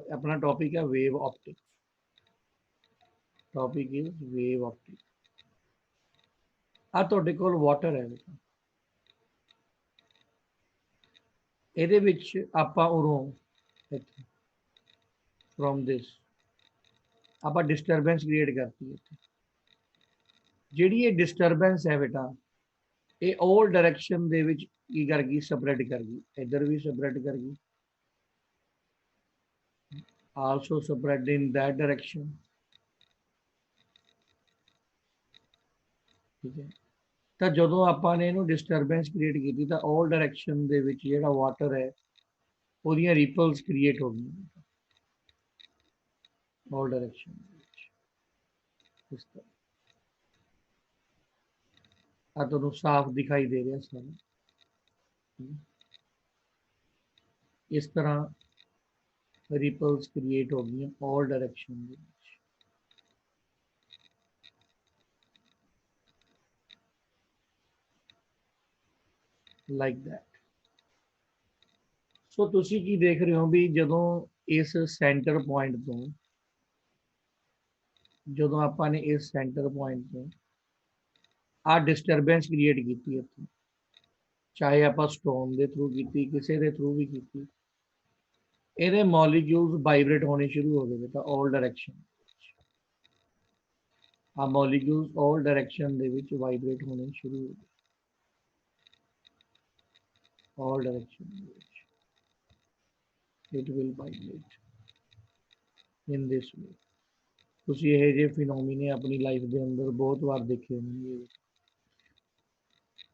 अपना टॉपिक है wave optic. Topic is wave optic. ਆ ਤੁਹਾਡੇ ਕੋਲ ਵਾਟਰ ਹੈ ਬੇਟਾ, ਇਹਦੇ ਵਿੱਚ ਆਪਾਂ ਉਰੋਂ ਇੱਥੇ ਫਰੋਮ ਦਿਸ ਆਪਾਂ ਡਿਸਟਰਬੈਂਸ ਕ੍ਰੀਏਟ ਕਰਤੀ ਇੱਥੇ। ਜਿਹੜੀ ਇਹ ਡਿਸਟਰਬੈਂਸ ਹੈ ਬੇਟਾ, ਇਹ ਆਲ ਡਾਇਰੈਕਸ਼ਨ ਦੇ ਵਿੱਚ ਕੀ ਕਰ ਗਈ, ਸਪਰੈਡ ਕਰ ਗਈ। ਇੱਧਰ ਵੀ ਸਪਰੈਡ ਕਰ ਗਈ, also spread in that direction. ਠੀਕ ਹੈ, ਤਾਂ ਜਦੋਂ ਆਪਾਂ ਨੇ ਇਹਨੂੰ ਡਿਸਟਰਬੈਂਸ ਕ੍ਰੀਏਟ ਕੀਤੀ ਤਾਂ ਆਲ ਡਾਇਰੈਕਸ਼ਨ ਦੇ ਵਿੱਚ ਜਿਹੜਾ ਵਾਟਰ ਹੈ ਉਹਦੀਆਂ ਰਿਪਲਸ ਕ੍ਰੀਏਟ ਹੋ ਗਈਆਂ ਆਲ ਡਾਇਰੈਕਸ਼ਨ ਦੇ ਵਿੱਚ। ਇਸ ਤਰ੍ਹਾਂ ਆ ਤੁਹਾਨੂੰ ਸਾਫ਼ ਦਿਖਾਈ ਦੇ ਰਿਹਾ ਸਾਰਾ। ਇਸ ਤਰ੍ਹਾਂ ਰਿਪਲਸ ਕ੍ਰੀਏਟ ਹੋ ਗਈਆਂ ਆਲ ਡਾਇਰੈਕਸ਼ਨ ਦੇ ਵਿੱਚ। Like that. ਸੋ ਤੁਸੀਂ ਕੀ ਦੇਖ ਰਹੇ ਹੋ ਵੀ ਜਦੋਂ ਇਸ ਸੈਂਟਰ ਪੁਆਇੰਟ ਤੋਂ, ਜਦੋਂ ਆਪਾਂ ਨੇ ਇਸ ਸੈਂਟਰ ਪੁਆਇੰਟ ਤੋਂ ਆ ਡਿਸਟਰਬੈਂਸ ਕ੍ਰੀਏਟ ਕੀਤੀ ਇੱਥੇ, ਚਾਹੇ ਆਪਾਂ ਸਟੋਨ ਦੇ ਥਰੂ ਕੀਤੀ, ਕਿਸੇ ਦੇ ਥਰੂ ਵੀ ਕੀਤੀ, ਇਹਦੇ ਮੋਲੀਕਿਊਲਸ ਵਾਈਬ੍ਰੇਟ ਹੋਣੇ ਸ਼ੁਰੂ ਹੋ ਗਏ ਤਾਂ ਆਲ ਡਾਇਰੈਕਸ਼ਨ। ਆ ਮੋਲੀਕਿਊਲਸ ਆਲ ਡਾਇਰੈਕਸ਼ਨ ਦੇ ਵਿੱਚ ਵਾਈਬ੍ਰੇਟ ਹੋਣੇ ਸ਼ੁਰੂ ਹੋ ਗਏ, ਆਲ ਡਾਇਰੈਕਸ਼ਨ ਦੇ ਵਿੱਚ ਇਟ ਵਿਲ ਵਾਈਬ੍ਰੇਟ ਇਨ ਦਿਸ ਵੇ। ਤੁਸੀਂ ਇਹ ਜਿਹੇ ਫਿਨੋਮੀਨੇ ਆਪਣੀ ਲਾਈਫ ਦੇ ਅੰਦਰ ਬਹੁਤ ਵਾਰ ਦੇਖੇ ਹੋਣਗੇ।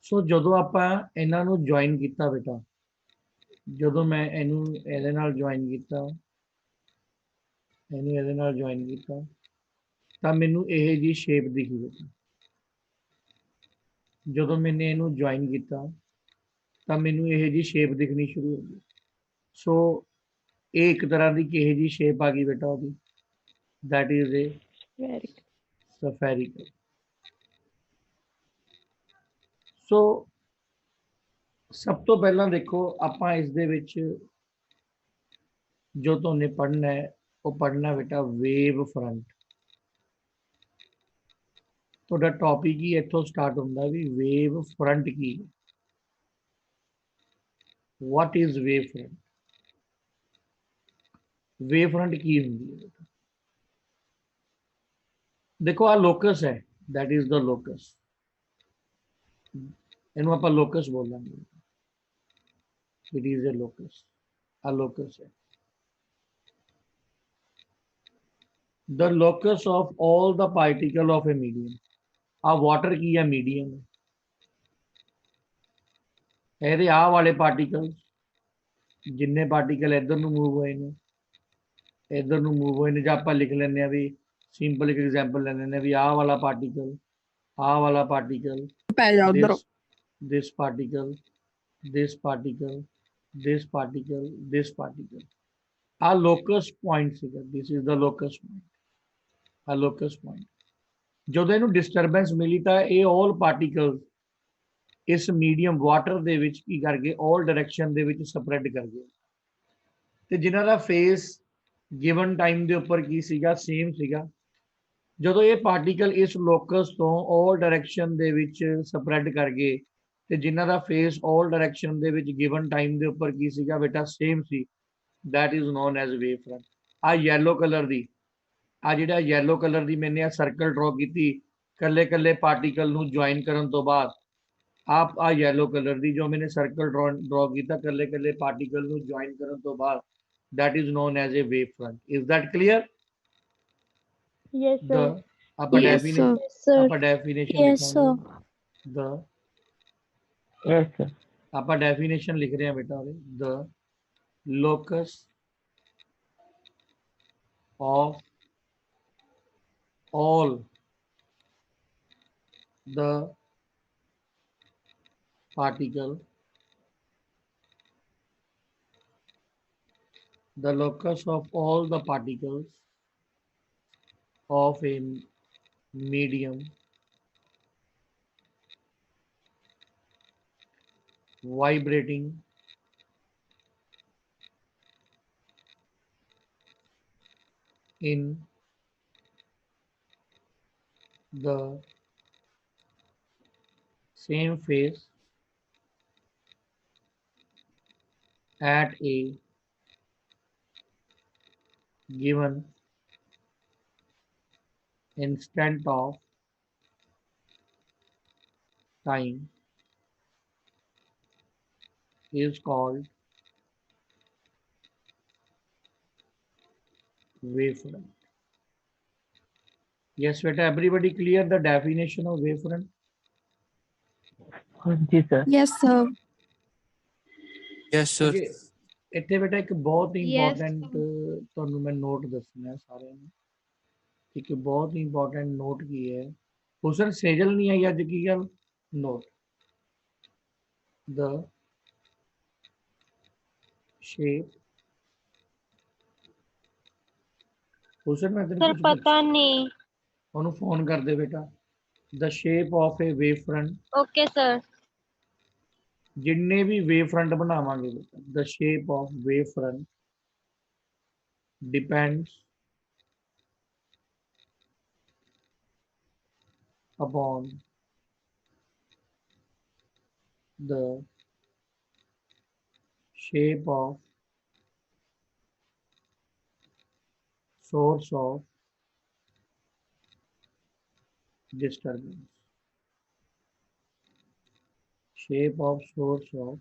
ਸੋ ਜਦੋਂ ਆਪਾਂ ਇਹਨਾਂ ਨੂੰ ਜੁਆਇਨ ਕੀਤਾ ਬੇਟਾ, ਜਦੋਂ ਮੈਂ ਇਹਨੂੰ ਇਹਦੇ ਨਾਲ ਜੁਆਇਨ ਕੀਤਾ, ਇਹਨੂੰ ਇਹਦੇ ਨਾਲ ਜੁਆਇਨ ਕੀਤਾ, ਤਾਂ ਮੈਨੂੰ ਇਹ ਜੀ ਸ਼ੇਪ ਦਿਖੀ ਬੇਟਾ। ਜਦੋਂ ਮੈंने ਇਹਨੂੰ ਜੁਆਇਨ ਕੀਤਾ ਤਾਂ ਮੈਨੂੰ ਇਹ ਜੀ ਸ਼ੇਪ ਦਿਖਣੀ ਸ਼ੁਰੂ ਹੋ ਗਈ। ਸੋ ਇਹ ਇੱਕ ਤਰ੍ਹਾਂ ਦੀ ਕਿਹੋ ਜੀ ਸ਼ੇਪ ਆ ਗਈ ਬੇਟਾ ਉਹਦੀ, that is a spherical। ਸੋ ਸਭ ਤੋਂ ਪਹਿਲਾਂ ਦੇਖੋ ਆਪਾਂ ਇਸ ਦੇ ਵਿੱਚ ਜੋ ਤੁਹਾਨੂੰ ਪੜ੍ਹਨਾ ਹੈ ਉਹ ਪੜ੍ਹਨਾ ਬੇਟਾ ਵੇਵ ਫਰੰਟ। ਤੁਹਾਡਾ ਟੌਪਿਕ ਹੀ ਇੱਥੋਂ ਸਟਾਰਟ ਹੁੰਦਾ ਵੀ ਵੇਵ ਫਰੰਟ ਕੀ ਹੈ। What is wave front? Wave front ਕੀ ਹੁੰਦੀ ਹੈ ਬੇਟਾ? ਦੇਖੋ ਆ ਲੋਕਸ ਹੈ, that is the locus। ਇਹਨੂੰ ਆਪਾਂ ਲੋਕਸ ਬੋਲਾਂਗੇ, it is a locus। ਆ ਲੋਕਸ ਹੈ, the locus of all the particle of a medium। ਆ ਵਾਟਰ ਕੀ ਹੈ, ਮੀਡੀਅਮ ਹੈ। ਇਹਦੇ ਆਹ ਵਾਲੇ ਪਾਰਟੀਕਲ, ਜਿੰਨੇ ਪਾਰਟੀਕਲ ਇੱਧਰ ਨੂੰ ਮੂਵ ਹੋਏ ਨੇ, ਇੱਧਰ ਨੂੰ ਮੂਵ ਹੋਏ ਨੇ, ਜਾਂ ਆਪਾਂ ਲਿਖ ਲੈਂਦੇ ਆ ਵੀ ਸਿੰਪਲ ਇੱਕ ਐਗਜ਼ਾਮਪਲ ਲੈ ਲੈਂਦੇ ਆ ਵੀ ਆਹ ਵਾਲਾ ਪਾਰਟੀਕਲ, ਆਹ ਵਾਲਾ particle, this particle, this particle, this particle, this particle। ਆ ਲੋਕਸ ਪੁਆਇੰਟ ਸੀਗਾ, this is the locus point। ਆ ਲੋਕਸ ਪੁਆਇੰਟ ਜਦੋਂ ਇਹਨੂੰ ਡਿਸਟਰਬੈਂਸ ਮਿਲੀ ਤਾਂ ਇਹ ਆਲ ਪਾਰਟੀਕਲ ਇਸ ਮੀਡੀਅਮ ਵਾਟਰ ਦੇ ਵਿੱਚ ਕੀ ਕਰ ਗਏ, ਆਲ ਡਾਇਰੈਕਸ਼ਨ ਦੇ ਵਿੱਚ ਸਪਰੈਡ ਕਰ ਗਏ, ਤੇ ਜਿਨ੍ਹਾਂ ਦਾ ਫੇਸ ਗਿਵਨ ਟਾਈਮ ਦੇ ਉੱਪਰ ਕੀ ਸੀਗਾ, ਸੇਮ ਸੀਗਾ। ਜਦੋਂ ਇਹ ਪਾਰਟੀਕਲ ਇਸ ਲੋਕਸ ਤੋਂ ਆਲ ਡਾਇਰੈਕਸ਼ਨ ਦੇ ਵਿੱਚ ਸਪਰੈਡ ਕਰ ਗਏ ਤੇ ਜਿਨ੍ਹਾਂ ਦਾ ਫੇਸ ਆਲ ਡਾਇਰੈਕਸ਼ਨ ਦੇ ਵਿੱਚ ਗਿਵਨ ਟਾਈਮ ਦੇ ਉੱਪਰ ਕੀ ਸੀਗਾ ਬੇਟਾ, same C, that is known as wave front। ਆ ਯੈਲੋ ਕਲਰ ਦੀ, ਆ ਜਿਹੜਾ ਯੈਲੋ ਕਲਰ ਦੀ ਮੈंने ਆ ਸਰਕਲ ਡਰਾ ਕੀਤੀ ਕੱਲੇ ਕੱਲੇ ਪਾਰਟੀਕਲ ਨੂੰ ਜੁਆਇਨ ਕਰਨ ਤੋਂ ਬਾਅਦ, ਆਪ ਆ ਯੈਲੋ ਕਲਰ ਦੀ ਜੋ मैंने ਸਰਕਲ ਡਰਾ ਕੀਤਾ ਕੱਲੇ ਕੱਲੇ ਪਾਰਟੀਕਲ ਨੂੰ ਜੁਆਇਨ ਕਰਨ ਤੋਂ ਬਾਅਦ, that is known as a wave front। is that clear? Yes, the sir. ਆਪਾਂ Yes, sir. ਡੈਫੀਨੇਸ਼ਨ, ਆਪਾਂ ਡੈਫੀਨੇਸ਼ਨ Yes, sir. ਲਿਖਾਂਗੇ the, Yes, sir. ਆਪਾਂ ਡੈਫੀਨੇਸ਼ਨ ਲਿਖ ਰਹੇ ਹਾਂ ਬੇਟਾ ਉਹਦੇ, the locus of all the particle, the locus of all the particles of a medium vibrating in the same phase at a given instant of time is called wavefront. Yes, beta, everybody clear the definition of wavefront? जी sir. Yes, sir. Yes, sir. ਅੱਗੇ ਇੱਥੇ ਬੇਟਾ ਇੱਕ ਬਹੁਤ Yes, important ਤੁਹਾਨੂੰ ਮੈਂ note ਦੱਸਣਾ ਹੈ ਸਾਰਿਆਂ ਨੂੰ। ਇੱਕ ਬਹੁਤ ਇੰਪੋਰਟੈਂਟ ਨੋਟ ਕੀ ਹੈ, ਹੁਸਨ ਸੇਜਲ ਨਹੀਂ ਆਈ ਅੱਜ, ਕੀ ਗੱਲ? ਨੋਟ the shape, ਹੁਸਨ ਮੈਂ ਤੈਨੂੰ ਸਰ ਕੁਝ ਪਤਾ ਨਹੀਂ। ਉਹਨੂੰ ਫੋਨ ਕਰ ਦੇ ਬੇਟਾ। the shape of a wavefront, okay sir. ਜਿੰਨੇ ਵੀ ਵੇਵਫਰੰਟ ਬਣਾਵਾਂਗੇ ਬੇਟਾ, the shape of wavefront depends upon the shape of source of disturbance, shape of source of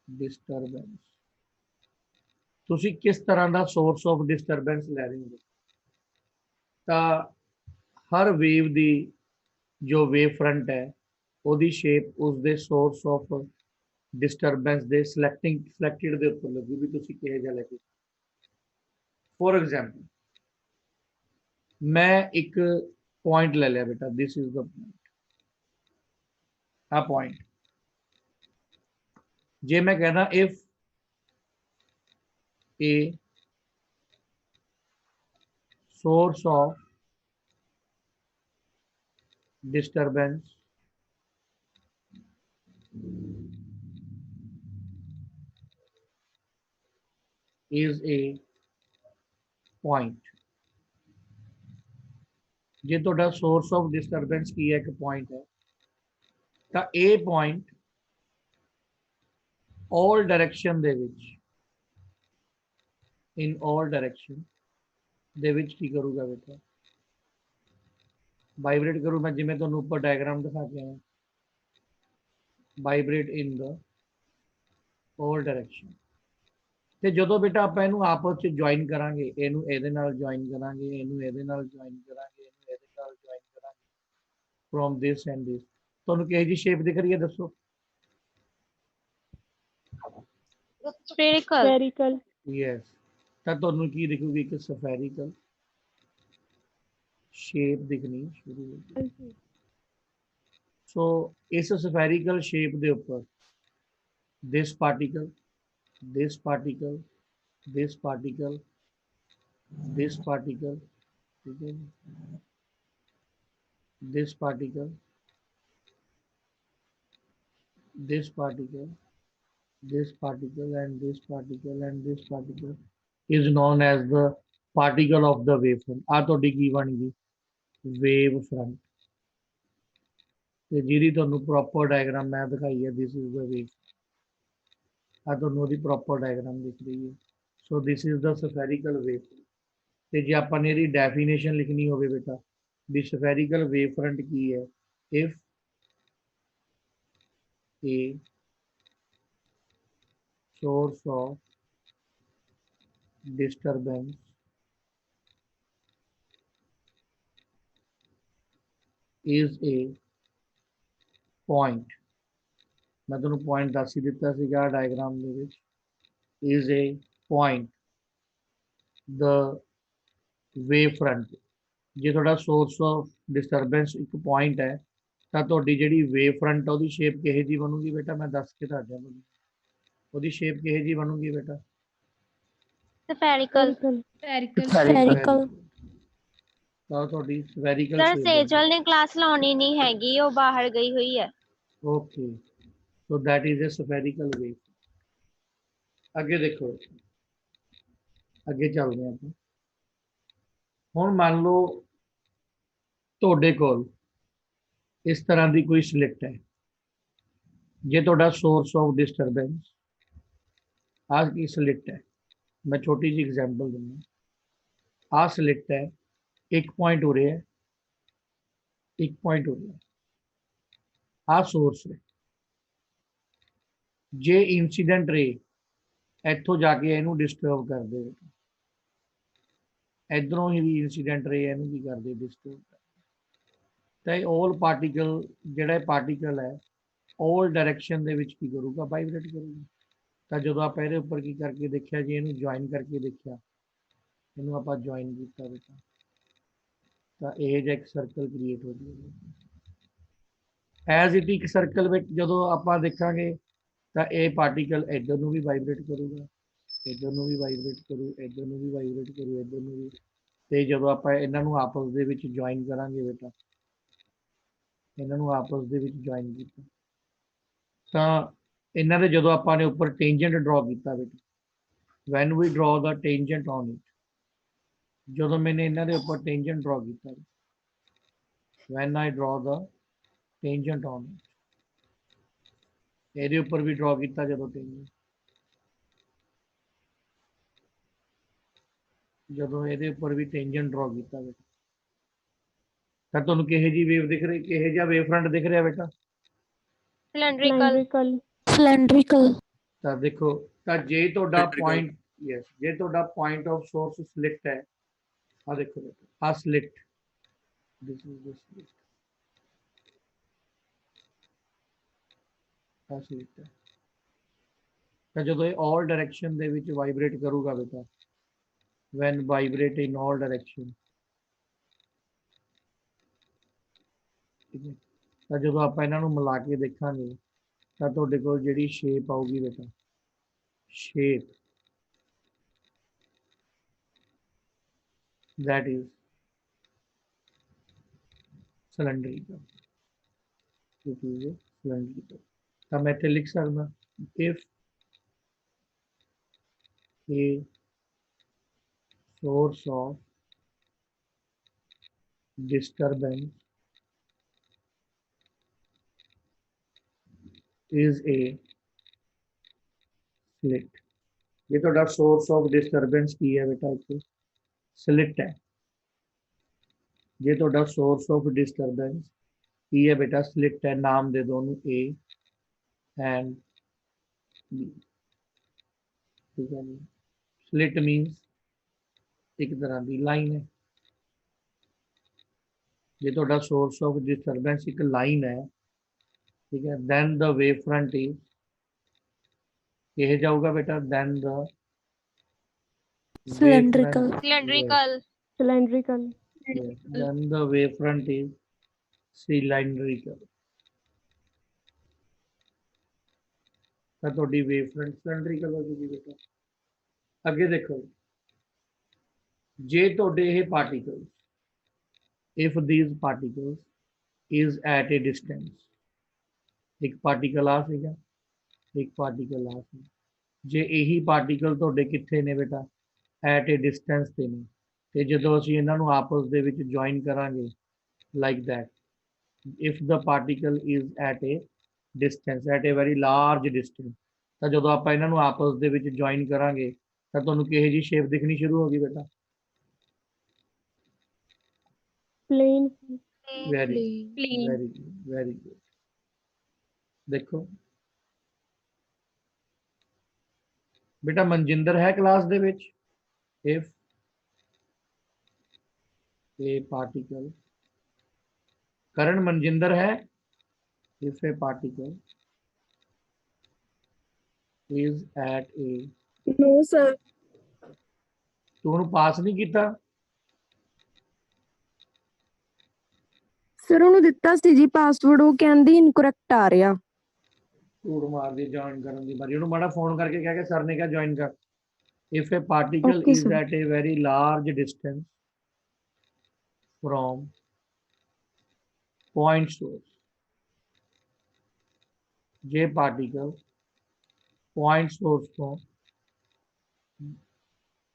disturbance। ਤੁਸੀਂ ਕਿਸ ਤਰ੍ਹਾਂ ਦਾ source of disturbance ਲੈ ਰਹੇ ਹੋ, ਤਾਂ ਹਰ ਵੇਵ ਦੀ ਜੋ ਵੇਵ ਫਰੰਟ ਹੈ ਉਹਦੀ ਸ਼ੇਪ ਉਸਦੇ source of disturbance ਦੇ selected ਦੇ ਉੱਪਰ ਲੱਗੂ ਵੀ ਤੁਸੀਂ ਕਿਹੋ ਜਿਹਾ ਲੈ ਕੇ। ਫੋਰ ਐਗਜ਼ਾਮਪਲ ਮੈਂ ਇੱਕ ਪੁਆਇੰਟ ਲੈ ਲਿਆ ਬੇਟਾ, ਦਿਸ ਇਜ਼ ਦਾ ਪੁਆਇੰਟ, ਆ ਪੁਆਇੰਟ। ਜੇ ਮੈਂ ਕਹਿੰਦਾ if a source of disturbance is a point, ਜੇ ਤੁਹਾਡਾ source of disturbance ਕੀ ਹੈ, ਇੱਕ point ਹੈ, ਤਾਂ ਇਹ point all direction ਦੇ ਵਿੱਚ, in all direction ਦੇ ਵਿੱਚ ਕੀ ਕਰੂਗਾ ਬੇਟਾ, ਵਾਈਬ੍ਰੇਟ ਕਰੂ। ਮੈਂ ਜਿਵੇਂ ਤੁਹਾਨੂੰ ਉੱਪਰ ਡਾਇਗਰਾਮ ਦਿਖਾ ਕੇ ਆਇਆ, ਵਾਈਬ੍ਰੇਟ ਇਨ ਦ all direction। ਤੇ ਜਦੋਂ ਬੇਟਾ ਆਪਾਂ ਇਹਨੂੰ ਆਪਸ ਚ ਜੁਆਇਨ ਕਰਾਂਗੇ, ਇਹਨੂੰ ਇਹਦੇ ਨਾਲ ਜੁਆਇਨ ਕਰਾਂਗੇ, ਇਹਨੂੰ ਇਹਦੇ ਨਾਲ ਜੁਆਇਨ ਕਰਾਂਗੇ, ਇਹਨੂੰ ਇਹਦੇ ਨਾਲ ਜੁਆਇਨ ਕਰਾਂਗੇ, ਫਰੋਮ ਦਿਸ ਐਂਡ ਦਿਸ, ਤੁਹਾਨੂੰ ਕਿਹੋ ਜਿਹੀ ਸ਼ੇਪ ਦਿਖ ਰਹੀ ਹੈ ਦੱਸੋ? ਸਫੇਰਿਕਲ। ਸਫੇਰਿਕਲ। ਯੈਸ, ਤਾਂ ਤੁਹਾਨੂੰ ਕੀ ਦਿਖੂਗੀ, ਇੱਕ ਸਫੈਰਿਕਲ ਸ਼ੇਪ ਦਿਖਣੀ ਸ਼ੁਰੂ ਹੋ ਗਈ। ਸੋ ਇਸ ਸਫੈਰਿਕਲ ਸ਼ੇਪ ਦੇ ਉੱਪਰ this particle, this particle, this particle, this particle, this particle, this particle, this particle, and this particle, and this particle is known as the particle of the wavefront। ਆ ਤੁਹਾਡੀ ਕੀ ਬਣ ਗਈ, ਵੇਵ ਫਰੰਟ। ਤੇ ਜਿਹਦੀ ਤੁਹਾਨੂੰ proper diagram ਮੈਂ ਦਿਖਾਈ ਹੈ, this is the wave, ਆ ਤੁਹਾਨੂੰ ਉਹਦੀ ਪ੍ਰੋਪਰ ਡਾਇਗਰਾਮ ਦਿਖ ਰਹੀ ਹੈ। ਸੋ ਦਿਸ ਇਜ਼ ਦਾ ਸਫੈਰਿਕਲ ਵੇਵ। ਤੇ ਜੇ ਆਪਾਂ ਨੇ ਇਹਦੀ ਡੈਫੀਨੇਸ਼ਨ ਲਿਖਣੀ ਹੋਵੇ ਬੇਟਾ ਵੀ ਸਫੈਰਿਕਲ ਵੇਵ ਫਰੰਟ ਕੀ ਹੈ, if A source of disturbance is a point, ਮੈਂ ਤੁਹਾਨੂੰ ਪੁਆਇੰਟ ਦੱਸ ਹੀ ਦਿੱਤਾ ਸੀਗਾ ਡਾਇਗਰਾਮ ਦੇ ਵਿੱਚ, is a point the wave front। ਜੇ ਤੁਹਾਡਾ source of disturbance ਇੱਕ ਪੁਆਇੰਟ ਹੈ, ਤਾਂ ਤੁਹਾਡੀ ਜਿਹੜੀ ਵੇਵ ਫਰੰਟ ਉਹਦੀ ਸ਼ੇਪ ਕਿਹੋ ਜਿਹੀ ਬਣੂਗੀ ਬੇਟਾ, ਮੈਂ ਦੱਸ ਕੇ ਦੱਸਦਾ ਤੁਹਾਨੂੰ ਉਹਦੀ ਸ਼ੇਪ ਕਿਹੋ ਜਿਹੀ ਬਣੂਗੀ ਬੇਟਾ, ਸਫੇਰਿਕਲ। Spherical. ਤਾਂ ਤੁਹਾਡੀ spherical ਸਰ shape ਸੇਜਲ ਨੇ ਕਲਾਸ ਲਾਉਣੀ ਨਹੀਂ ਹੈਗੀ, ਉਹ ਬਾਹਰ ਗਈ ਹੋਈ ਹੈ। Okay, so that is a spherical wave। ਅੱਗੇ ਦੇਖੋ, ਅੱਗੇ ਚੱਲਦੇ ਹਾਂ ਆਪਾਂ। ਹੁਣ ਮੰਨ ਲਓ ਤੁਹਾਡੇ ਕੋਲ ਇਸ ਤਰ੍ਹਾਂ ਦੀ ਕੋਈ ਸਲਿੱਟ ਹੈ, ਜੇ ਤੁਹਾਡਾ ਸੋਰਸ ਆਫ ਡਿਸਟਰਬੈਂਸ ਆਹ ਕੀ ਸਲਿੱਟ ਹੈ, ਮੈਂ ਛੋਟੀ ਜਿਹੀ ਐਗਜ਼ਾਮਪਲ ਦਿੰਦਾ। ਆਹ ਸਲਿੱਟ ਹੈ, ਇੱਕ ਪੁਆਇੰਟ ਹੋ ਰਿਹਾ ਹੈ, ਇੱਕ ਪੁਆਇੰਟ ਹੋ ਰਿਹਾ ਹੈ, ਆਹ ਸੋਰਸ ਹੈ। ਜੇ ਇਨਸੀਡੈਂਟ ਰੇ ਇੱਥੋਂ ਜਾ ਕੇ ਇਹਨੂੰ ਡਿਸਟਰਬ ਕਰ ਦੇ, ਇਧਰੋਂ ਹੀ ਵੀ ਇਨਸੀਡੈਂਟ ਰੇ ਇਹਨੂੰ ਕੀ ਕਰਦੇ, ਡਿਸਟਰਬ ਕਰਦੇ, ਤਾਂ ਇਹ ਆਲ ਪਾਰਟੀਕਲ ਜਿਹੜਾ ਪਾਰਟੀਕਲ ਹੈ ਆਲ ਡਾਇਰੈਕਸ਼ਨ ਦੇ ਵਿੱਚ ਕੀ ਕਰੂਗਾ, ਵਾਈਬ੍ਰੇਟ ਕਰੂਗਾ। ਤਾਂ ਜਦੋਂ ਆਪਾਂ ਇਹਦੇ ਉੱਪਰ ਕੀ ਕਰਕੇ ਦੇਖਿਆ ਜੀ, ਇਹਨੂੰ ਜੁਆਇਨ ਕਰਕੇ ਦੇਖਿਆ, ਇਹਨੂੰ ਆਪਾਂ ਜੁਆਇਨ ਕੀਤਾ ਬੇਟਾ, ਤਾਂ ਇਹ ਜਿਹਾ ਇੱਕ ਸਰਕਲ ਕ੍ਰੀਏਟ ਹੋ ਜਾਊਗਾ। ਐਜ਼ ਇਟ ਇੱਕ ਸਰਕਲ ਵਿੱਚ ਜਦੋਂ ਆਪਾਂ ਦੇਖਾਂਗੇ ਤਾਂ ਇਹ ਪਾਰਟੀਕਲ ਇੱਧਰ ਨੂੰ ਵੀ ਵਾਈਬ੍ਰੇਟ ਕਰੂਗਾ, ਇੱਧਰ ਨੂੰ ਵੀ ਵਾਈਬ੍ਰੇਟ ਕਰੂ, ਇੱਧਰ ਨੂੰ ਵੀ ਵਾਈਬ੍ਰੇਟ ਕਰੂ, ਇੱਧਰ ਨੂੰ ਵੀ। ਤੇ ਜਦੋਂ ਆਪਾਂ ਇਹਨਾਂ ਨੂੰ ਆਪਸ ਦੇ ਵਿੱਚ ਜੁਆਇਨ ਕਰਾਂਗੇ ਬੇਟਾ, ਇਹਨਾਂ ਨੂੰ ਆਪਸ ਦੇ ਵਿੱਚ ਜੁਆਇਨ ਕੀਤਾ, ਤਾਂ ਇਹਨਾਂ ਦੇ ਜਦੋਂ ਆਪਾਂ ਨੇ ਉੱਪਰ ਟੇਂਜੈਂਟ ਡਰਾ ਕੀਤਾ ਬੇਟਾ, ਵੈਨ ਵੀ ਡਰਾ ਦਾ ਟੇਂਜੈਂਟ ਔਨ ਇਟ, ਜਦੋਂ ਮੈंने ਇਹਨਾਂ ਦੇ ਉੱਪਰ ਟੇਂਜੈਂਟ ਡਰਾ ਕੀਤਾ, ਵੈਨ ਆਈ ਡਰਾ ਦਾ ਟੇਂਜੈਂਟ ਔਨ ਇਟ, ਇਹਦੇ ਉੱਪਰ ਵੀ ਡਰਾ ਕੀਤਾ ਜਦੋਂ ਟੇਂਜੈਂਟ, ਜਦੋਂ ਇਹਦੇ ਉੱਪਰ ਵੀ ਟੇਂਜੈਂਟ ਡਰਾ ਕੀਤਾ ਬੇਟਾ, ਤਾਂ ਤੁਹਾਨੂੰ ਕਿਹੋ ਜਿਹੀ ਵੇਵ ਦਿਖ ਰਹੀ, ਕਿਹੋ ਜਿਹਾ ਵੇਵ ਫਰੰਟ ਦਿਖ ਰਿਹਾ ਬੇਟਾ? ਸਿਲੰਡਰੀਕਲ। Cylindrical. ਤਾਂ ਦੇਖੋ, ਤਾਂ ਜੇ ਤੁਹਾਡਾ ਪੁਆਇੰਟ, ਯੈਸ, ਜੇ ਤੁਹਾਡਾ ਪੁਆਇੰਟ ਆਫ ਸੋਰਸ ਸਲਿੱਟ ਹੈ, ਆ ਦੇਖੋ ਬੇਟਾ, ਆ slit, this is the slit, ਆ ਸਲਿੱਟ ਹੈ। ਤਾਂ ਜਦੋਂ ਇਹ ਆਲ ਡਾਇਰੈਕਸ਼ਨ ਦੇ ਵਿੱਚ ਵਾਈਬ੍ਰੇਟ ਕਰੂਗਾ ਬੇਟਾ, ਵੈਨ ਵਾਈਬ੍ਰੇਟ ਇਨ ਆਲ ਡਾਇਰੈਕਸ਼ਨ, ਠੀਕ ਹੈ, ਤਾਂ ਜਦੋਂ ਆਪਾਂ ਇਹਨਾਂ ਨੂੰ ਮਿਲਾ ਕੇ ਦੇਖਾਂਗੇ ਤਾਂ ਤੁਹਾਡੇ ਕੋਲ ਜਿਹੜੀ ਸ਼ੇਪ ਆਊਗੀ ਬੇਟਾ, shape that is cylindrical, it is a cylindrical। ਤਾਂ ਮੈਂ ਇੱਥੇ ਲਿਖ ਸਕਦਾ, if a source of disturbance is a slit, ये ਤੁਹਾਡਾ source of disturbance ਕੀ ਹੈ ਬੇਟਾ, ਇੱਕ slit ਹੈ। ਜੇ ਤੁਹਾਡਾ source of disturbance ਕੀ ਹੈ ਬੇਟਾ, slit ਹੈ, ਨਾਮ ਦੇ ਦੋ ਉਹਨੂੰ A and B, ਠੀਕ ਹੈ ਜੀ। slit means ਇੱਕ ਤਰ੍ਹਾਂ ਦੀ ਲਾਈਨ ਹੈ। ਜੇ ਤੁਹਾਡਾ source of disturbance ਇੱਕ ਲਾਈਨ ਹੈ, ठीक है, then the wave front is यह जाऊगा बेटा, then the Cylindrical. Cylindrical. Cylindrical. yes, then the wave front is cylindrical। ਤਾਂ ਤੁਹਾਡੀ wave front cylindrical ਹੋ ਜੂਗੀ ਬੇਟਾ। ਅੱਗੇ ਦੇਖੋ, ਜੇ ਤੁਹਾਡੇ ਇਹ particles, if these particles is at a distance, ਇੱਕ ਪਾਰਟੀਕਲ ਆ ਸੀਗਾ, ਇੱਕ ਪਾਰਟੀਕਲ ਆ ਸੀ, ਜੇ ਇਹੀ ਪਾਰਟੀਕਲ ਤੁਹਾਡੇ ਕਿੱਥੇ ਨੇ ਬੇਟਾ, ਐਟ ਏ ਡਿਸਟੈਂਸ ਤੇ ਨੇ, ਤੇ ਜਦੋਂ ਅਸੀਂ ਇਹਨਾਂ ਨੂੰ ਆਪਸ ਦੇ ਵਿੱਚ ਜੁਆਇਨ ਕਰਾਂਗੇ like that, if the particle is at a distance, at a very large distance, ਤਾਂ ਜਦੋਂ ਆਪਾਂ ਇਹਨਾਂ ਨੂੰ ਆਪਸ ਦੇ ਵਿੱਚ ਜੁਆਇਨ ਕਰਾਂਗੇ ਤਾਂ ਤੁਹਾਨੂੰ ਕਿਹੋ ਜਿਹੀ ਸ਼ੇਪ ਦਿਖਣੀ ਸ਼ੁਰੂ ਹੋ ਗਈ ਬੇਟਾ? Plane. Very Plane। Very very good. ਦੇਖੋ बेटा, मनजिंदर है class they which, if a particle, करण मनजिंदर है, if a particle is at a, No, sir. तू ਉਹਨੂੰ ਪਾਸ ਨਹੀਂ ਕੀਤਾ? ਸਰ ਉਹਨੂੰ ਦਿੱਤਾ ਸੀ ਜੀ ਪਾਸਵਰਡ, ਉਹ ਕਹਿੰਦੀ ਇਨਕਰੈਕਟ ਆ ਰਿਹਾ। ਝੂਠ ਮਾਰਦੀ ਜੁਆਇਨ ਕਰਨ ਦੀ ਬਾਰੀ, ਉਹਨੂੰ ਮਾੜਾ ਫੋਨ ਕਰਕੇ ਕਹਿ ਕੇ ਸਰ ਨੇ ਕਿਹਾ ਜੁਆਇਨ ਕਰ। if a particle Okay, is sir. at a very large distance from point source, ਜੇ particle point source ਤੋਂ,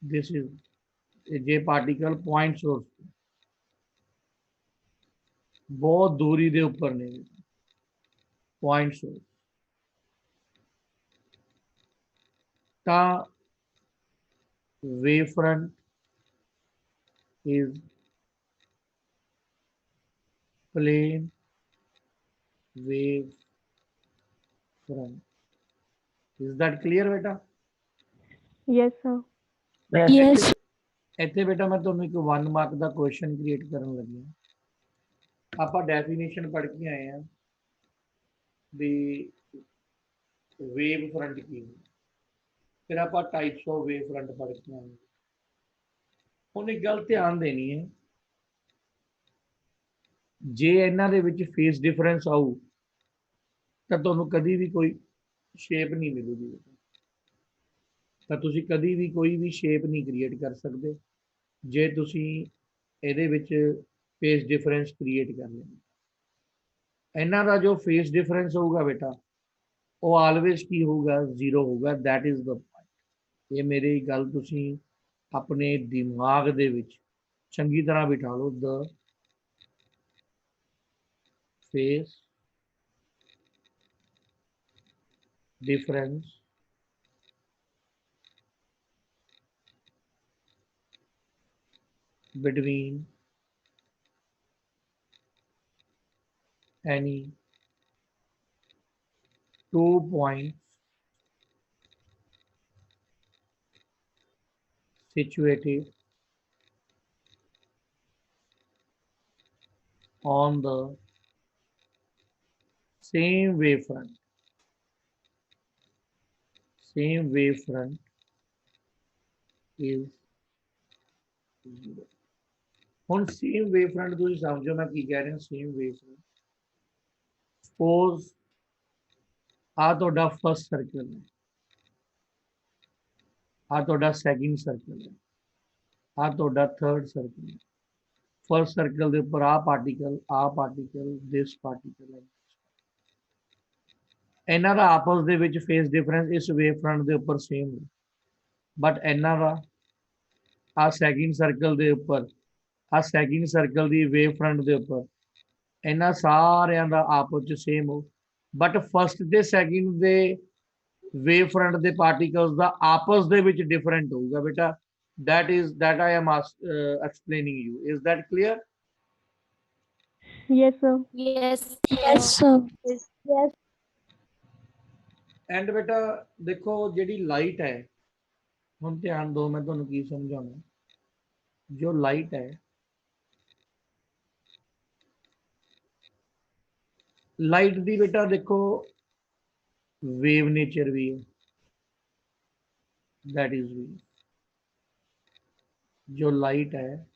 this is ਜੇ ਪਾਰਟੀਕਲ ਪੁਆਇੰਟ ਸੋਰਸ ਬਹੁਤ ਦੂਰੀ ਦੇ ਉੱਪਰ ਨੇ, ਪੁਆਇੰਟ ਸੋਰਸ, ਤਾਂ wave front is plane wave front. Is that clear beta? Yes sir. Yes. Yes. ਇੱਥੇ ਬੇਟਾ ਮੈਂ ਤੁਹਾਨੂੰ ਇੱਕ 1 ਮਾਰਕ ਦਾ ਕੁਐਸਚਨ ਕ੍ਰੀਏਟ ਕਰਨ ਲੱਗਿਆ। ਆਪਾਂ ਡੈਫੀਨੇਸ਼ਨ ਪੜ੍ਹ ਕੇ ਆਏ ਆ ਵੀ ਵੇਵ ਫਰੰਟ ਕੀ ਹੈ, ਫਿਰ ਆਪਾਂ ਟਾਈਪਸ ਆਫ ਵੇਵ ਫਰੰਟ ਪੜ੍ਹ ਕੇ ਆਏ। ਹੁਣ ਇੱਕ ਗੱਲ ਧਿਆਨ ਦੇਣੀ ਹੈ, ਜੇ ਇਹਨਾਂ ਦੇ ਵਿੱਚ ਫੇਸ ਡਿਫਰੈਂਸ ਆਊ ਤਾਂ ਤੁਹਾਨੂੰ ਕਦੀ ਵੀ ਕੋਈ ਸ਼ੇਪ ਨਹੀਂ ਮਿਲੂਗੀ, ਤਾਂ ਤੁਸੀਂ ਕਦੀ ਵੀ ਕੋਈ ਵੀ ਸ਼ੇਪ ਨਹੀਂ ਕ੍ਰੀਏਟ ਕਰ ਸਕਦੇ ਜੇ ਤੁਸੀਂ ਇਹਦੇ ਵਿੱਚ ਫੇਸ ਡਿਫਰੈਂਸ ਕ੍ਰੀਏਟ ਕਰ ਲੈਣਾ। ਇਹਨਾਂ ਦਾ ਜੋ ਫੇਸ ਡਿਫਰੈਂਸ ਹੋਊਗਾ ਬੇਟਾ, ਉਹ ਆਲਵੇਜ਼ ਕੀ ਹੋਊਗਾ, 0 ਹੋਊਗਾ। That is the point. ਇਹ ਮੇਰੀ ਗੱਲ ਤੁਸੀਂ ਆਪਣੇ ਦਿਮਾਗ ਦੇ ਵਿੱਚ ਚੰਗੀ ਤਰ੍ਹਾਂ ਬਿਠਾ ਲਓ। ਦ phase difference between any two points situated on the same wavefront is 0। ਹੁਣ same wavefront ਤੁਸੀਂ ਸਮਝੋ ਮੈਂ ਕੀ ਕਹਿ ਰਿਹਾ। same wavefront, suppose ਆ ਤੁਹਾਡਾ ਫਸਟ ਸਰਕਲ ਹੈ, ਆ ਤੁਹਾਡਾ ਸੈਕਿੰਡ ਸਰਕਲ ਹੈ, ਆ ਤੁਹਾਡਾ ਥਰਡ ਸਰਕਲ ਹੈ। ਫਸਟ ਸਰਕਲ ਦੇ ਉੱਪਰ ਆ ਪਾਰਟੀਕਲ, ਦਿਸ ਪਾਰਟੀਕਲ ਹੈ। ਇਹਨਾਂ ਦਾ ਆਪਸ ਦੇ ਵਿੱਚ ਫੇਸ ਡਿਫਰੈਂਸ ਇਸ ਵੇਵ ਫਰੰਟ ਦੇ ਉੱਪਰ ਸੇਮ ਹੈ, ਬਟ ਇਹਨਾਂ ਦਾ ਆ ਸੈਕਿੰਡ ਸਰਕਲ ਦੇ ਉੱਪਰ, ਆ ਸੈਕਿੰਡ ਸਰਕਲ ਦੀ ਵੇਵ ਫਰੰਟ ਦੇ ਉੱਪਰ ਇਹਨਾਂ ਸਾਰਿਆਂ ਦਾ ਆਪਸ ਚ ਸੇਮ ਹੋ, ਬਟ ਫਸਟ ਤੇ ਸੈਕਿੰਡ ਦੇ ਵੇਵ ਫਰੰਟ ਦੇ ਪਾਰਟੀਕਲਸ ਦਾ ਆਪਸ ਦੇ ਵਿੱਚ ਡਿਫਰੈਂਟ ਹੋਊਗਾ ਬੇਟਾ। that I am explaining you. Is that clear? Yes sir. Yes. Yes sir. Yes. And ਬੇਟਾ ਦੇਖੋ ਜਿਹੜੀ ਲਾਈਟ ਹੈ, ਹੁਣ ਧਿਆਨ ਦਿਓ ਮੈਂ ਤੁਹਾਨੂੰ ਕੀ ਸਮਝਾਉਣਾ। ਜੋ ਲਾਈਟ ਹੈ, ਲਾਈਟ ਦੀ ਬੇਟਾ ਦੇਖੋ ਵੇਵ ਨੇਚਰ ਵੀ ਹੈ, that is wave। ਜੋ ਲਾਈਟ ਹੈ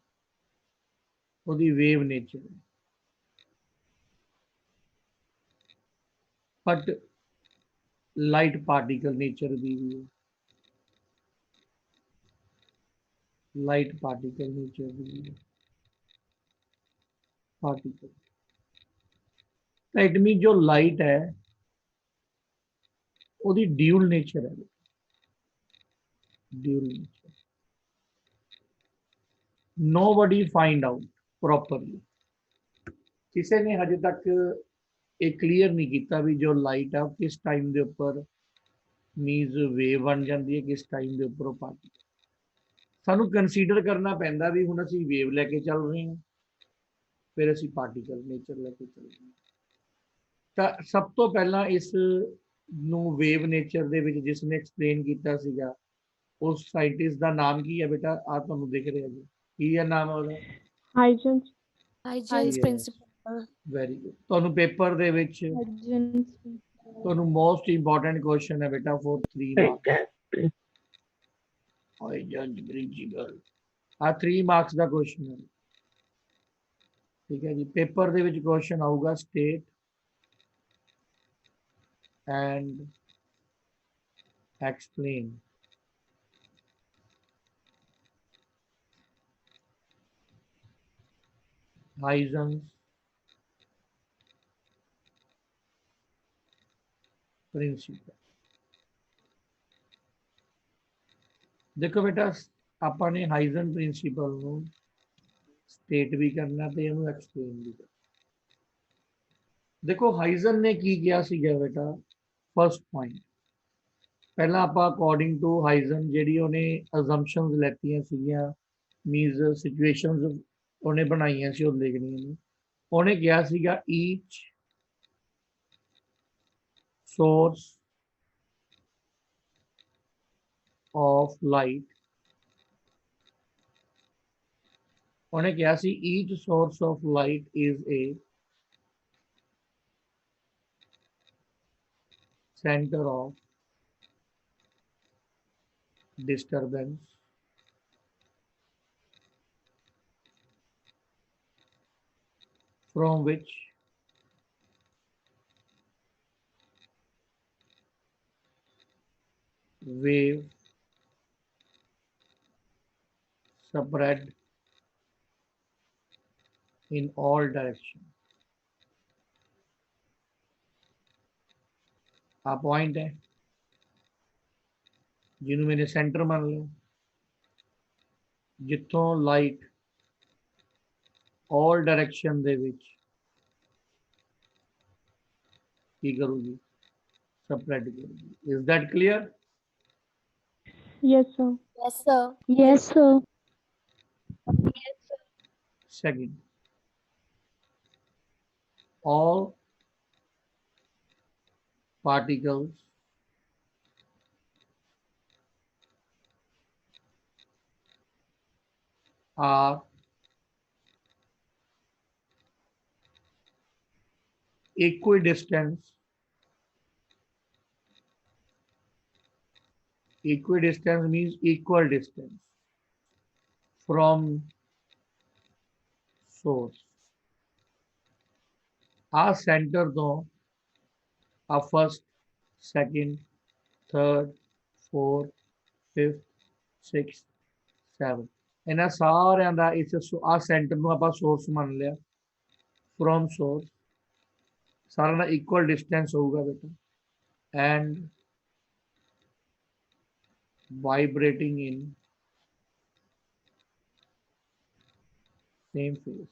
ਉਹਦੀ ਵੇਵ ਨੇਚਰ ਹੈ, ਬਟ ਲਾਈਟ ਪਾਰਟੀਕਲ ਨੇਚਰ ਦੀ ਵੀ ਹੈ, ਲਾਈਟ ਪਾਰਟੀਕਲ ਨੇਚਰ ਦੀ ਵੀ ਹੈ। ਪਾਰਟੀਕਲ ਇਟ ਮੀਨ ਜੋ ਲਾਈਟ ਹੈ ਉਹਦੀ ਡਿਊਲ ਨੇਚਰ ਹੈ, dual nature. nobody find out properly, ਕਿਸੇ ਨੇ ਹਜੇ ਤੱਕ ਇਹ ਕਲੀਅਰ ਨਹੀਂ ਕੀਤਾ ਵੀ ਜੋ ਲਾਈਟ ਆ ਕਿਸ ਟਾਈਮ ਦੇ ਉੱਪਰ ਮੀਨਸ ਵੇਵ ਬਣ ਜਾਂਦੀ ਹੈ, ਕਿਸ ਟਾਈਮ ਦੇ ਉੱਪਰ ਉਹ ਪਾਰਟੀਕਲ। ਸਾਨੂੰ ਕੰਸੀਡਰ ਕਰਨਾ ਪੈਂਦਾ ਵੀ ਹੁਣ ਅਸੀਂ ਵੇਵ ਲੈ ਕੇ ਚੱਲ ਰਹੇ ਹਾਂ, ਫਿਰ ਅਸੀਂ ਪਾਰਟੀਕਲ ਨੇਚਰ ਲੈ ਕੇ ਚੱਲ ਰਹੇ ਹਾਂ। ਤਾਂ ਸਭ ਤੋਂ ਪਹਿਲਾਂ ਇਸ ਨੂੰ ਵੇਵ ਨੇਚਰ ਦੇ ਵਿੱਚ ਜਿਸ ਨੇ ਐਕਸਪਲੇਨ ਕੀਤਾ ਸੀਗਾ, ਉਸ ਸਾਇੰਟਿਸਟ ਦਾ ਨਾਮ ਕੀ ਹੈ ਬੇਟਾ? ਆ ਤੁਹਾਨੂੰ ਦਿਖ ਰਿਹਾ ਜੀ, ਕੀ ਹੈ ਨਾਮ ਉਹਦਾ? Huygens. Hygiene principle. Very good. ਤੁਹਾਨੂੰ ਪੇਪਰ ਦੇ ਵਿੱਚ ਤੁਹਾਨੂੰ ਮੋਸਟ ਇੰਪੋਰਟੈਂਟ ਕੁਐਸਚਨ ਹੈ ਬੇਟਾ for 3 marks. Exactly. Huygens principle ਆ 3 ਮਾਰਕਸ ਦਾ ਕੁਐਸਚਨ ਹੈ, ਠੀਕ ਹੈ ਜੀ। ਪੇਪਰ ਦੇ ਵਿੱਚ ਕੁਐਸਚਨ ਆਊਗਾ ਸਟੇਟ ਐਂਡ ਐਕਸਪਲੇਨ। ਹਾਈਜਨਸ प्रिंसिपल। देखो बेटा ਆਪਾਂ ਨੇ ਹਾਈਜ਼ਨ ਪ੍ਰਿੰਸੀਪਲ ਨੂੰ ਸਟੇਟ ਵੀ ਕਰਨਾ ਤੇ ਇਹਨੂੰ ਐਕਸਪਲੇਨ ਵੀ ਕਰਨਾ। ਦੇਖੋ ਹਾਈਜ਼ਨ ਨੇ ਕੀ ਕਿਹਾ ਸੀਗਾ ਬੇਟਾ, ਫਸਟ ਪੁਆਇੰਟ, ਪਹਿਲਾਂ ਆਪਾਂ ਅਕੋਰਡਿੰਗ ਟੂ ਹਾਈਜ਼ਨ ਜਿਹੜੀ ਉਹਨੇ ਅਜ਼ੰਪਸ਼ਨਸ ਲੈਤੀਆਂ ਸੀਗੀਆਂ, ਮੀਨਸ ਸਿਚੁਏਸ਼ਨਸ ਉਹਨੇ ਬਣਾਈਆਂ ਸੀ ਉਹ ਲਿਖਣੀਆਂ ਨੇ। ਉਹਨੇ ਕਿਹਾ ਸੀਗਾ ਈਚ source of light, ਉਹਨੇ ਕਿਹਾ ਸੀ each source of light is a center of disturbance from which wave spread in all directions। ਆ पॉइंट है ਜਿਹਨੂੰ मैंने सेंटर मान लिया, ਜਿੱਥੋਂ ਲਾਈਟ all डायरेक्शन ਦੇ ਵਿੱਚ ਕੀ ਕਰੂਗੀ, ਸਪਰੈਡ ਕਰੂਗੀ। Is that clear? Yes, sir. Yes, sir. Yes, sir. Second, all particles are equidistant means equal distance from source। आ सेंटर तो आ first, second, third, fourth, fifth, six, seven, इन्हां सारियां दा इस आ सेंटर नूं आपां सोर्स मान लिया। फ्रॉम सोर्स सारा दा इक्वल डिस्टेंस होगा बेटा and vibrating in same phase.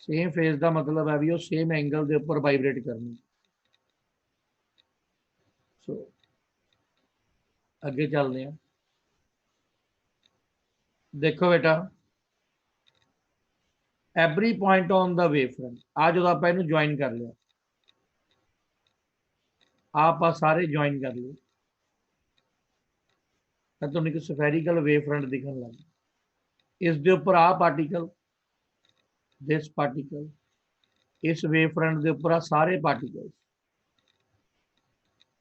Same phase का मतलब है भी वो सेम एंगल के उपर वाइब्रेट करनी। सो अगे चलते हैं, देखो बेटा every point on the wave front, आ जो आप इन्हू ज्वाइन कर लिया, आप सारे ज्वाइन कर लिए तो तुम एक सफेरिकल वेव फ्रंट दिखन लग। इस दे उपर आ पार्टिकल, दिस पार्टिकल, इस वेव फ्रंट के उपर आ सारे पार्टिकल।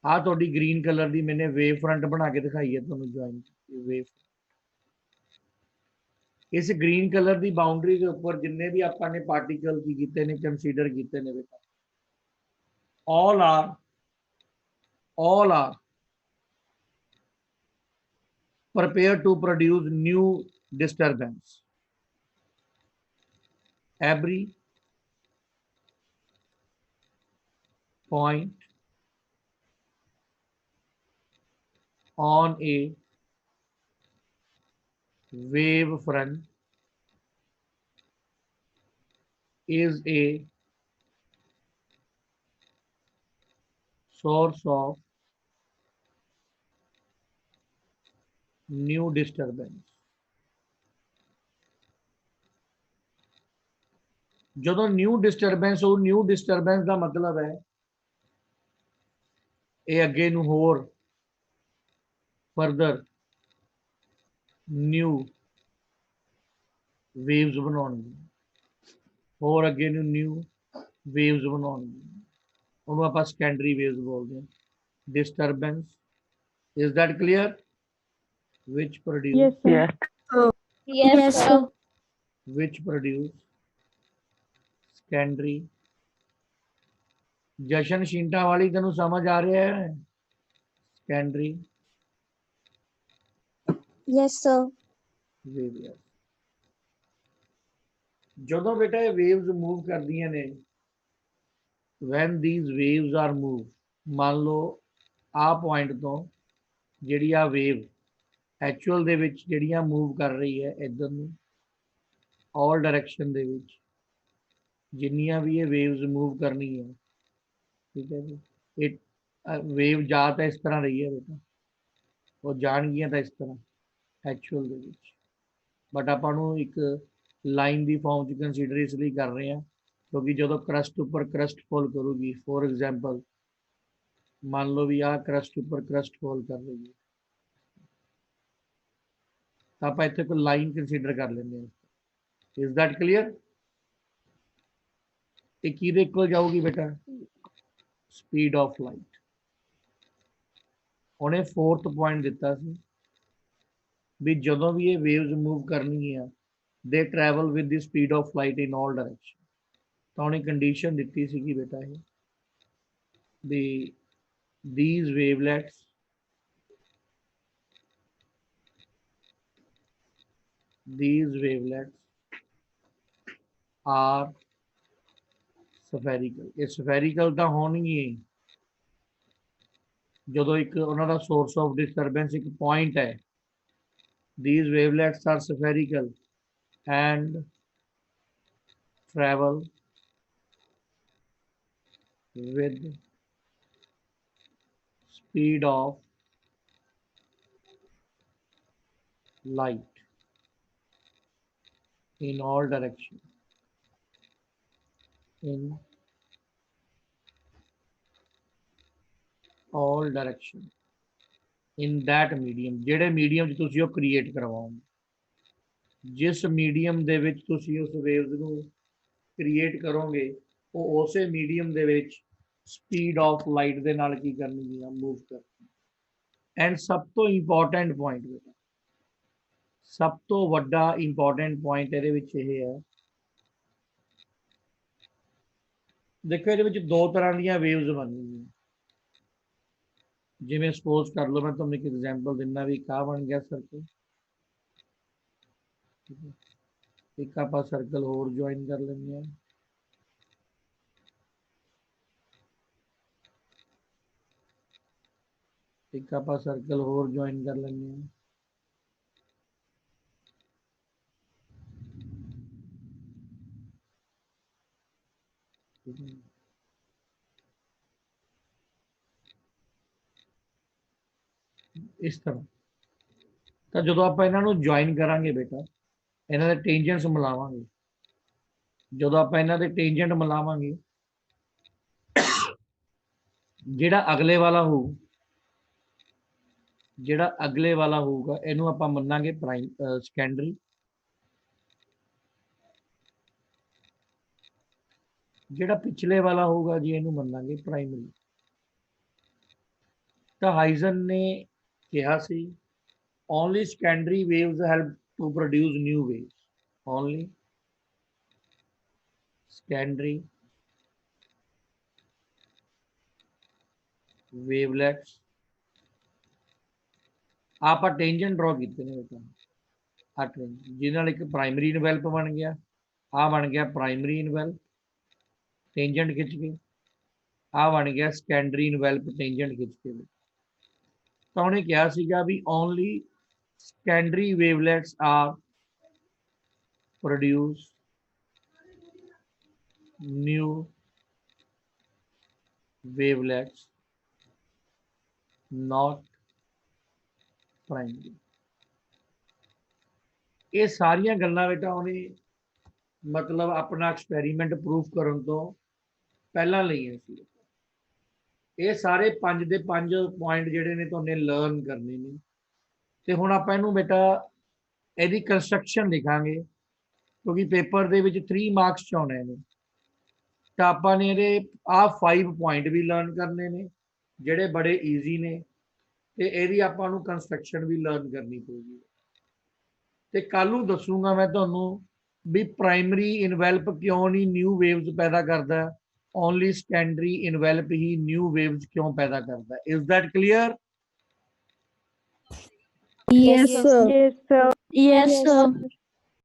आ थोड़ी ग्रीन कलर की मैंने वेव फ्रंट बना के दिखाई है तुम ज्वाइन वेव। इस ग्रीन कलर की बाउंड्री के उपर जिन्ने भी आपने पार्टिकल की कीते ने कंसीडर किए ने बेटा, all are prepared to produce new disturbance। Every point on a wave front is a source of new disturbance। जो न्यू डिस्टरबेंस हो, न्यू डिस्टरबेंस का मतलब है ये अगे नूं होर फर्दर न्यू वेव्स बनाउणगी, होर अगे नूं न्यू वेव्स बनाउणगी, उन्होंने आप सेकेंडरी वेव्स बोलते हैं। Disturbance, is that clear? Which produce, Yes, sir. Yes. Yes, Yes, sir. sir. which produce secondary। जशन शिंटा वाली तेन समझ आ रहा है? Secondary Yes, sir. वेव। जो बेटा ये वेव्स मूव कर दियां ने, when these waves are move, मान लो आ पॉइंट तो जिहड़ी आ वेव ਐਕਚੁਅਲ ਦੇ ਵਿੱਚ ਜਿਹੜੀਆਂ ਮੂਵ ਕਰ ਰਹੀ ਹੈ ਇੱਧਰ ਨੂੰ ਆਲ ਡਾਇਰੈਕਸ਼ਨ ਦੇ ਵਿੱਚ ਜਿੰਨੀਆਂ ਵੀ ਇਹ ਵੇਵਸ ਮੂਵ ਕਰਨੀ ਹੈ, ਠੀਕ ਹੈ ਜੀ। ਇਹ ਵੇਵ ਜਾ ਤਾਂ ਇਸ ਤਰ੍ਹਾਂ ਰਹੀ ਹੈ ਬੇਟਾ, ਉਹ ਜਾਣਗੀਆਂ ਤਾਂ ਇਸ ਤਰ੍ਹਾਂ ਐਕਚੁਅਲ ਦੇ ਵਿੱਚ, ਬਟ ਆਪਾਂ ਨੂੰ ਇੱਕ ਲਾਈਨ ਦੀ ਫਾਰਮ 'ਚ ਕੰਸੀਡਰ ਇਸ ਲਈ ਕਰ ਰਹੇ ਹਾਂ ਕਿਉਂਕਿ ਜਦੋਂ ਕਰਸਟ ਉੱਪਰ ਕਰਸਟ ਫੋਲ ਕਰੂਗੀ, ਫੋਰ ਐਗਜ਼ਾਮਪਲ ਮੰਨ ਲਓ ਵੀ ਆਹ ਕਰਸਟ ਉੱਪਰ ਕਰਸਟ ਫੋਲ ਕਰ ਰਹੀ ਹੈ, ਤਾਂ ਆਪਾਂ ਇੱਥੇ ਕੋਈ ਲਾਈਨ ਕੰਸੀਡਰ ਕਰ ਲੈਂਦੇ ਹਾਂ। Is that clear? ਇਹ ਕਿਹਦੇ ਇਕੁਅਲ ਜਾਊਗੀ ਬੇਟਾ? Speed of light. ਉਹਨੇ 4th ਪੁਆਇੰਟ ਦਿੱਤਾ ਸੀ ਵੀ ਜਦੋਂ ਵੀ ਇਹ ਵੇਵਸ ਮੂਵ ਕਰਨਗੀਆਂ ਦੇ travel with the speed of light in all direction. ਤਾਂ ਉਹਨੇ ਕੰਡੀਸ਼ਨ ਦਿੱਤੀ ਸੀਗੀ ਬੇਟਾ ਇਹ ਵੀ these wavelets are spherical। ਇਹ spherical ਤਾਂ ਹੋਣਗੇ ਜਦੋਂ ਇੱਕ ਉਹਨਾਂ ਦਾ source of disturbance ਇੱਕ point ਹੈ। these wavelets are spherical and travel with speed of light in all direction in that medium। ਜਿਹੜੇ ਮੀਡੀਅਮ 'ਚ ਤੁਸੀਂ ਉਹ ਕ੍ਰੀਏਟ ਕਰਵਾਓਗੇ, ਜਿਸ ਮੀਡੀਅਮ ਦੇ ਵਿੱਚ ਤੁਸੀਂ ਉਸ ਵੇਵਸ ਨੂੰ ਕ੍ਰੀਏਟ ਕਰੋਗੇ ਉਹ ਉਸੇ ਮੀਡੀਅਮ ਦੇ ਵਿੱਚ ਸਪੀਡ ਆਫ ਲਾਈਟ ਦੇ ਨਾਲ ਕੀ ਕਰਨਗੀਆਂ? ਮੂਵ ਕਰਨਗੀਆਂ। ਐਂਡ ਸਭ ਤੋਂ ਇੰਪੋਰਟੈਂਟ ਪੁਆਇੰਟ ਬੇਟਾ, ਸਭ ਤੋਂ ਵੱਡਾ ਇੰਪੋਰਟੈਂਟ ਪੁਆਇੰਟ ਇਹਦੇ ਵਿੱਚ ਇਹ ਹੈ, ਦੇਖੋ ਇਹਦੇ ਵਿੱਚ ਦੋ ਤਰ੍ਹਾਂ ਦੀਆਂ ਵੇਵਸ ਬਣਨਗੀਆਂ। ਜਿਵੇਂ ਸਪੋਜ਼ ਕਰ ਲਓ, ਮੈਂ ਤੁਹਾਨੂੰ ਇੱਕ ਐਗਜ਼ਾਮਪਲ ਦਿੰਦਾ ਵੀ ਕਾ ਬਣ ਗਿਆ ਸਰਕਲ, ਇੱਕ ਆਪਾਂ ਸਰਕਲ ਹੋਰ ਜੁਆਇਨ ਕਰ ਲੈਂਦੇ ਹਾਂ। ਇੱਕ ਆਪਾਂ ਸਰਕਲ ਹੋਰ ਜੁਆਇਨ ਕਰ ਲੈਂਦੇ ਹਾਂ। ਇਸ ਤਰ੍ਹਾਂ ਤਾਂ ਜਦੋਂ ਆਪਾਂ ਇਹਨਾਂ ਨੂੰ ਜੁਆਇਨ ਕਰਾਂਗੇ ਬੇਟਾ, ਇਹਨਾਂ ਦੇ ਟੇਂਜੈਂਟਸ ਮਿਲਾਵਾਂਗੇ। ਜਦੋਂ ਆਪਾਂ ਇਹਨਾਂ ਦੇ ਟੇਂਜੈਂਟ ਮਿਲਾਵਾਂਗੇ, ਜਿਹੜਾ ਅਗਲੇ ਵਾਲਾ ਹੋਊਗਾ ਇਹਨੂੰ ਆਪਾਂ ਮੰਨਾਂਗੇ ਸੈਕੰਡਰੀ, ਜਿਹੜਾ ਪਿਛਲੇ ਵਾਲਾ ਹੋਊਗਾ ਜੀ ਇਹਨੂੰ ਮੰਨਾਂਗੇ ਪ੍ਰਾਇਮਰੀ। ਤਾਂ ਹਾਈਜ਼ਨ ਨੇ ਕਿਹਾ ਸੀ only secondary waves help to produce new waves, only secondary wavelets। ਆਪਾਂ ਟੇਂਜੈਂਟ ਡਰਾ ਕੀਤੇ ਨੇ ਬੇਟਾ, ਆ ਜਿਹਦੇ ਨਾਲ ਇੱਕ ਪ੍ਰਾਇਮਰੀ ਇਨਵੈਲਪ ਬਣ ਗਿਆ, ਆ ਬਣ ਗਿਆ ਪ੍ਰਾਇਮਰੀ ਇਨਵੈਲਪ ਟੇਂਜੈਂਟ ਖਿੱਚ ਕੇ, ਆ ਬਣ ਗਿਆ ਸੈਕੰਡਰੀ ਇਨਵੈਲਪ ਟੇਂਜੈਂਟ ਖਿੱਚ ਕੇ। ਤਾਂ ਉਹਨੇ ਕਿਹਾ ਸੀਗਾ ਵੀ only secondary wavelets are produce new wavelets, not primary। ਇਹ ਸਾਰੀਆਂ ਗੱਲਾਂ ਬੇਟਾ ਉਹਨੇ ਮਤਲਬ ਆਪਣਾ ਐਕਸਪੈਰੀਮੈਂਟ ਪ੍ਰੂਫ ਕਰਨ ਤੋਂ ਪਹਿਲਾਂ ਲਈਆਂ ਸੀ। ਇਹ ਸਾਰੇ 5 ਦੇ 5 ਪੁਆਇੰਟ ਜਿਹੜੇ ਨੇ ਤੁਹਾਨੂੰ ਲਰਨ ਕਰਨੇ ਨੇ। ਤੇ ਹੁਣ ਆਪਾਂ ਇਹਨੂੰ ਬੇਟਾ ਇਹਦੀ ਕੰਸਟਰਕਸ਼ਨ ਲਿਖਾਂਗੇ ਕਿਉਂਕਿ ਪੇਪਰ ਦੇ ਵਿੱਚ 3 ਮਾਰਕਸ 'ਚ ਆਉਣੇ ਨੇ। ਤਾਂ ਆਪਾਂ ਨੇ ਇਹਦੇ ਆਹ 5 ਪੁਆਇੰਟ ਵੀ ਲਰਨ ਕਰਨੇ ਨੇ ਜਿਹੜੇ ਬੜੇ ਈਜ਼ੀ ਨੇ, ਤੇ ਇਹਦੀ ਆਪਾਂ ਨੂੰ ਕੰਸਟਰਕਸ਼ਨ ਵੀ ਲਰਨ ਕਰਨੀ ਪਊਗੀ। ਤੇ ਕੱਲ ਨੂੰ ਦੱਸੂਗਾ ਮੈਂ ਤੁਹਾਨੂੰ ਵੀ ਪ੍ਰਾਇਮਰੀ ਇਨਵੈਲਪ ਕਿਉਂ ਨਹੀਂ ਨਿਊ ਵੇਵਸ ਪੈਦਾ ਕਰਦਾ, ਓਨਲੀ ਸੈਕੰਡਰੀ ਇਨਵੈਲਪ ਹੀ ਨਿਊ ਵੇਵਸ ਕਿਉਂ ਪੈਦਾ ਕਰਦਾ। Is that clear? Yes, sir. Yes, sir.